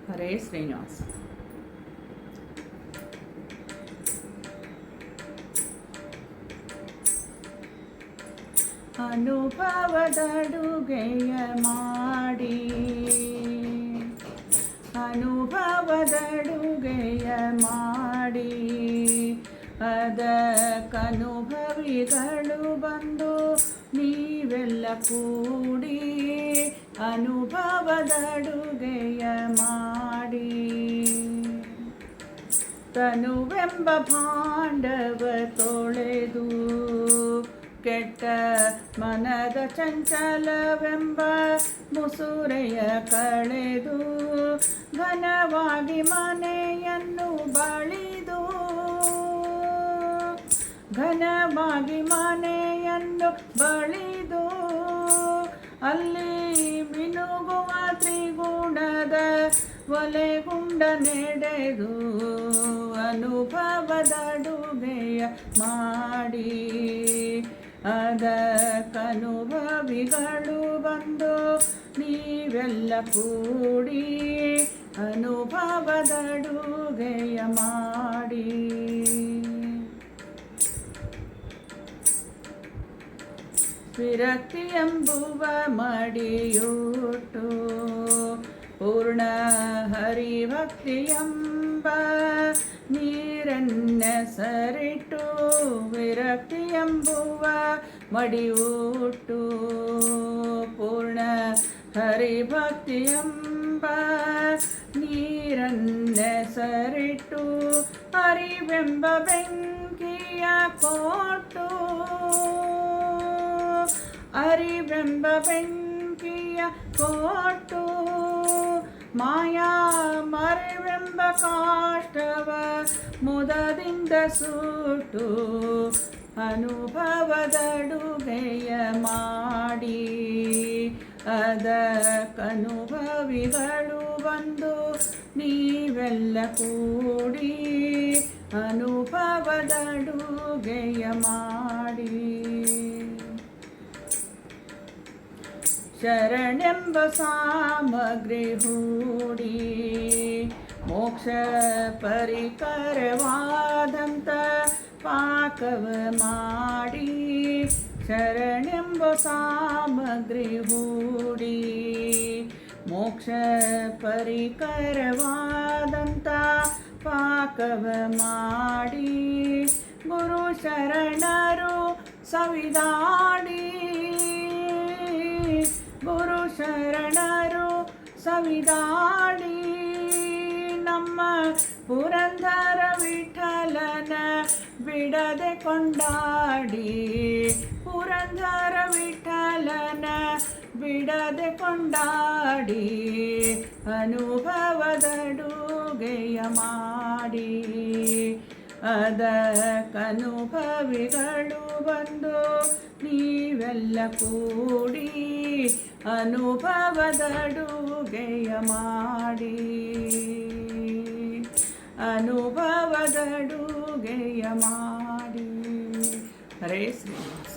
ಹರೇ ಶ್ರೀನಿವಾಸ. ಅನುಭವದಡುಗೆಯ ಮಾಡಿ, ಅನುಭವದಡುಗೆಯ ಮಾಡಿ, ಅದಕ್ಕನುಭವಿಗಳು ಬಂದು ನೀವೆಲ್ಲ ಕೂಡಿ ಅನುಭವದಡುಗೆಯ ಮಾಡಿ. ತನುವೆಂಬ ಭಾಂಡವ ತೊಳೆದು ಕೆಟ್ಟ ಮನದ ಚಂಚಲವೆಂಬ ಮುಸುರೆಯ ಕಳೆದು ಘನವಾಗಿ ಮನೆಯನ್ನು ಬಳಿದು, ಘನವಾಗಿ ಮನೆಯನ್ನು ಬಳಿದು ಅಲ್ಲಿ ಮಿನುಗುವ ತ್ರಿಗುಣದ ಒಲೆಗುಂಡ ನೆಡೆದು ಅನುಭವದಡುಗೆಯ ಮಾಡಿ. ಅದಕ್ಕನುಭವಿಗಳು ಬಂದು ನೀವೆಲ್ಲ ಕೂಡಿ ಅನುಭವದಡುಗೆಯ ಮಾಡಿ. ವಿರಕ್ತಿ ಎಂಬುವ ಮಡಿಯುಟ್ಟು ಪೂರ್ಣ ಹರಿಭಕ್ತಿ ಎಂಬ ನೀರನ್ನ ಸರಿಟ್ಟು, ವಿರಕ್ತಿ ಎಂಬುವ ಮಡಿಯುಟ್ಟು ಪೂರ್ಣ ಹರಿಭಕ್ತಿ ಎಂಬ ನೀರನ್ನ ಸರಿಟ್ಟು ಅರಿವೆಂಬ ಬೆಂಕಿಯ ಕೊಟ್ಟು, ಅರಿವೆಂಬ ಬೆಂಕಿಯ ಕೊಟ್ಟು ಮಾಯಾ ಮರೆವೆಂಬ ಕಾಷ್ಟವ ಮುದದಿಂದ ಸುಟ್ಟು ಅನುಭವದಡುಗೆಯ ಮಾಡಿ. ಅದಕ್ಕನುಭವಿಗಳು ಬಂದು ನೀವೆಲ್ಲ ಕೂಡಿ ಅನುಭವದಡುಗೆಯ ಮಾಡಿ. ಶರಣೆಂಬ ಸಾಮಗ್ರಿ ಹೂಡಿ ಮೋಕ್ಷ ಪರಿಕರವಾದಂಥ ಪಾಕವ ಮಾಡಿ. ಶರಣೆಂಬ ಸಾಮಗ್ರಿ ಹೂಡಿ ಮೋಕ್ಷ ಪರಿಕರವಾದಂಥ ಪಾಕವ ಮಾಡಿ. ಗುರು ಶರಣರು ಸವಿದಾಡಿ, ಗುರು ಶರಣರು ಸವಿದಾಡಿ ನಮ್ಮ ಪುರಂದರ ವಿಠಲನ ಬಿಡದೆ ಕೊಂಡಾಡಿ. ಪುರಂದರ ವಿಠಲನ ಬಿಡದೆ ಕೊಂಡಾಡಿ ಅನುಭವದಡುಗೆಯ ಮಾಡಿ. ಅದಕ್ಕನುಭವಿಗಳು ಬಂದು ನೀವೆಲ್ಲ ಕೂಡಿ ಅನುಭವದಡುಗೆಯ ಮಾಡಿ. ಅನುಭವದಡುಗೆಯ ಮಾಡಿ. ಹರೇ ಶ್ರೀನಿವಾಸ.